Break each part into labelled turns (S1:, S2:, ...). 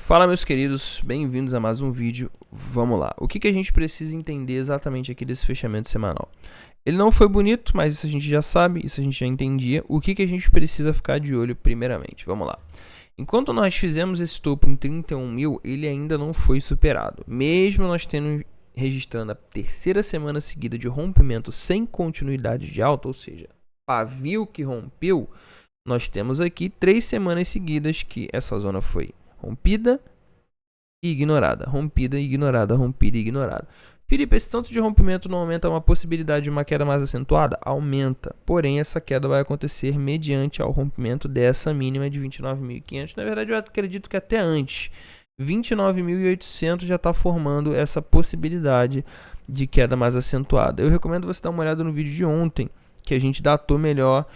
S1: Fala, meus queridos, bem-vindos a mais um vídeo. Vamos lá. O que a gente precisa entender exatamente aqui desse fechamento semanal? Ele não foi bonito, mas isso a gente já sabe, isso a gente já entendia. O que a gente precisa ficar de olho primeiramente? Vamos lá. Enquanto nós fizemos esse topo em 31 mil, ele ainda não foi superado. Mesmo nós tendo registrando a terceira semana seguida de rompimento sem continuidade de alta, ou seja, pavio que rompeu, nós temos aqui 3 semanas seguidas que essa zona foi rompida e ignorada, rompida e ignorada, rompida e ignorada. Felipe, esse tanto de rompimento não aumenta uma possibilidade de uma queda mais acentuada? Aumenta, porém essa queda vai acontecer mediante ao rompimento dessa mínima de 29.500. Na verdade, eu acredito que até antes, 29.800 já está formando essa possibilidade de queda mais acentuada. Eu recomendo você dar uma olhada no vídeo de ontem, que a gente datou melhor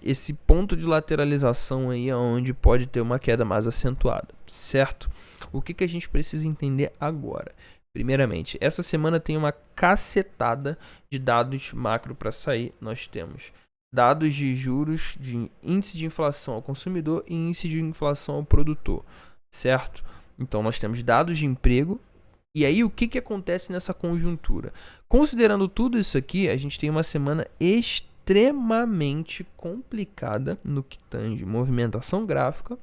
S1: esse ponto de lateralização aí, onde pode ter uma queda mais acentuada, certo? O que a gente precisa entender agora? Primeiramente, essa semana tem uma cacetada de dados macro para sair. Nós temos dados de juros, de índice de inflação ao consumidor e índice de inflação ao produtor, certo? Então nós temos dados de emprego. E aí, o que acontece nessa conjuntura? Considerando tudo isso aqui, a gente tem uma semana extremamente complicada no que tange movimentação gráfica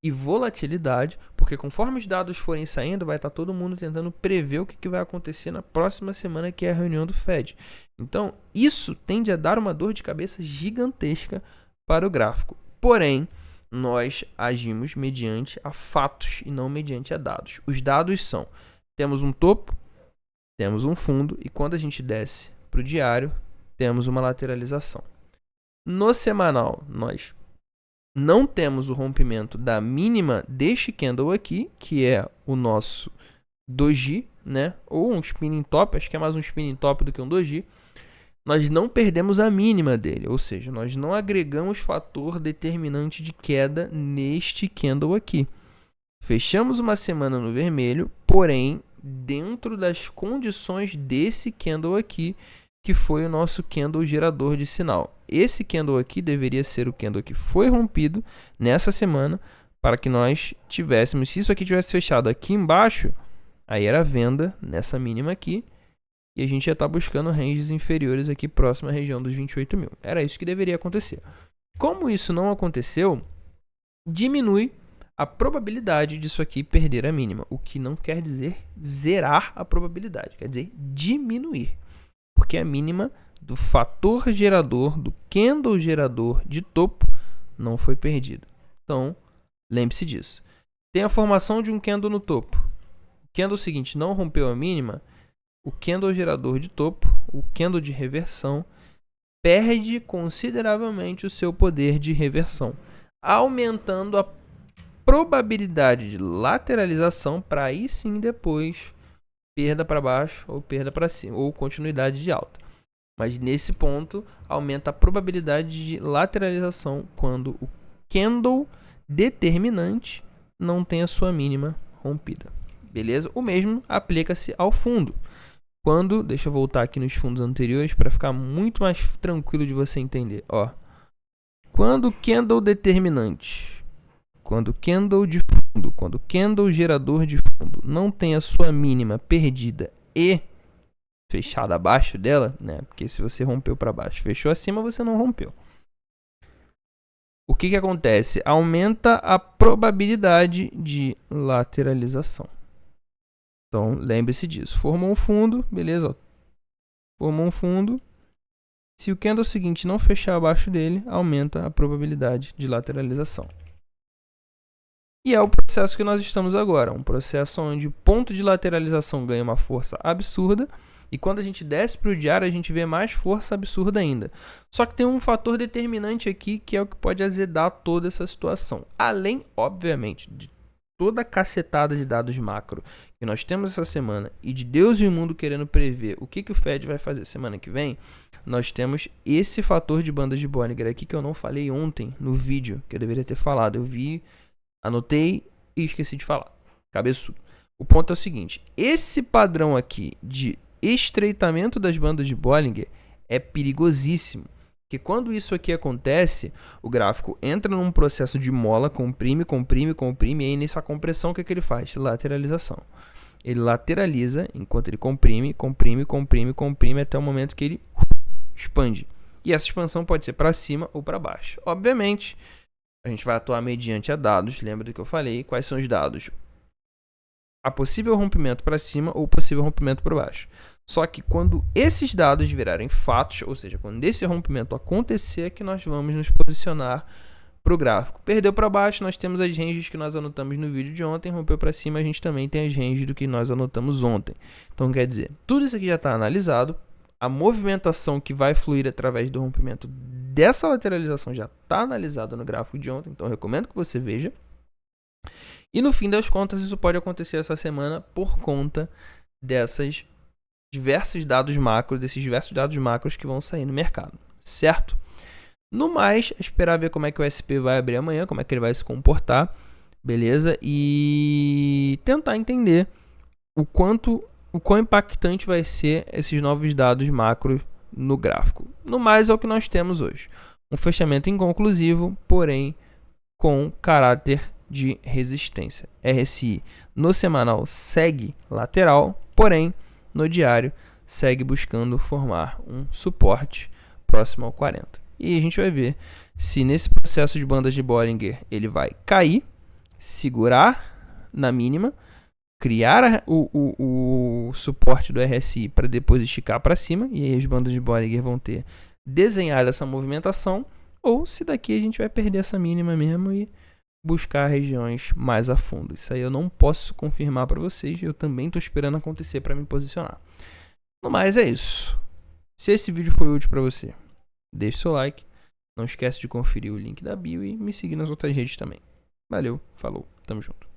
S1: e volatilidade, porque conforme os dados forem saindo, vai estar todo mundo tentando prever o que vai acontecer na próxima semana, que é a reunião do Fed. Então, isso tende a dar uma dor de cabeça gigantesca para o gráfico. Porém, nós agimos mediante a fatos e não mediante a dados. Os dados são: temos um topo, temos um fundo, e quando a gente desce para o diário, temos uma lateralização. No semanal, nós não temos o rompimento da mínima deste candle aqui, que é o nosso doji, né? Ou um spinning top, acho que é mais um spinning top do que um doji. Nós não perdemos a mínima dele, ou seja, nós não agregamos fator determinante de queda neste candle aqui. Fechamos uma semana no vermelho, porém dentro das condições desse candle aqui, que foi o nosso candle gerador de sinal. Esse candle aqui deveria ser o candle que foi rompido nessa semana, para que nós tivéssemos, se isso aqui tivesse fechado aqui embaixo, aí era venda nessa mínima aqui, e a gente já está buscando ranges inferiores aqui próximo à região dos 28 mil. Era isso que deveria acontecer. Como isso não aconteceu, diminui a probabilidade disso aqui perder a mínima, o que não quer dizer zerar a probabilidade, quer dizer diminuir, porque a mínima do fator gerador, do candle gerador de topo, não foi perdido. Então, lembre-se disso. Tem a formação de um candle no topo. O candle seguinte não rompeu a mínima, o candle gerador de topo, o candle de reversão, perde consideravelmente o seu poder de reversão, aumentando a probabilidade de lateralização para aí sim depois perda para baixo ou perda para cima ou continuidade de alta. Mas nesse ponto aumenta a probabilidade de lateralização quando o candle determinante não tem a sua mínima rompida. Beleza? O mesmo aplica-se ao fundo. Quando, deixa eu voltar aqui nos fundos anteriores para ficar muito mais tranquilo de você entender, ó. Quando o candle determinante, quando candle de fundo, quando candle gerador de fundo não tem a sua mínima perdida e fechada abaixo dela, né? Porque se você rompeu para baixo, fechou acima, você não rompeu. O que acontece? Aumenta a probabilidade de lateralização. Então, lembre-se disso. Formou um fundo, beleza? Ó. Formou um fundo. Se o candle seguinte não fechar abaixo dele, aumenta a probabilidade de lateralização. E é o processo que nós estamos agora, um processo onde o ponto de lateralização ganha uma força absurda, e quando a gente desce para o diário, a gente vê mais força absurda ainda. Só que tem um fator determinante aqui, que é o que pode azedar toda essa situação. Além, obviamente, de toda a cacetada de dados macro que nós temos essa semana, e de Deus e o mundo querendo prever o que o Fed vai fazer semana que vem, nós temos esse fator de bandas de Bollinger aqui, que eu não falei ontem no vídeo, que eu deveria ter falado. Eu vi, anotei e esqueci de falar. Cabeçudo. O ponto é o seguinte: esse padrão aqui de estreitamento das bandas de Bollinger é perigosíssimo. Que quando isso aqui acontece, o gráfico entra num processo de mola, comprime, e aí nessa compressão o que ele faz? Lateralização. Ele lateraliza enquanto ele comprime até o momento que ele expande. E essa expansão pode ser para cima ou para baixo. Obviamente, a gente vai atuar mediante a dados. Lembra do que eu falei? Quais são os dados? A possível rompimento para cima ou possível rompimento para baixo. Só que quando esses dados virarem fatos, ou seja, quando esse rompimento acontecer, é que nós vamos nos posicionar para o gráfico. Perdeu para baixo, nós temos as ranges que nós anotamos no vídeo de ontem. Rompeu para cima, a gente também tem as ranges do que nós anotamos ontem. Então, quer dizer, tudo isso aqui já está analisado. A movimentação que vai fluir através do rompimento dessa lateralização já está analisada no gráfico de ontem. Então, eu recomendo que você veja. E no fim das contas, isso pode acontecer essa semana por conta desses diversos dados macros que vão sair no mercado, certo? No mais, é esperar ver como é que o SP vai abrir amanhã, como é que ele vai se comportar, beleza? E tentar entender o quão impactante vai ser esses novos dados macros no gráfico. No mais, é o que nós temos hoje. Um fechamento inconclusivo, porém com caráter de resistência. RSI no semanal segue lateral, porém no diário segue buscando formar um suporte próximo ao 40. E a gente vai ver se nesse processo de bandas de Bollinger ele vai cair, segurar na mínima, criar o suporte do RSI para depois esticar para cima, e aí as bandas de Bollinger vão ter desenhado essa movimentação, ou se daqui a gente vai perder essa mínima mesmo e buscar regiões mais a fundo. Isso aí eu não posso confirmar para vocês, eu também estou esperando acontecer para me posicionar. No mais é isso. Se esse vídeo foi útil para você, deixe seu like, não esquece de conferir o link da bio e me seguir nas outras redes também. Valeu, falou, tamo junto.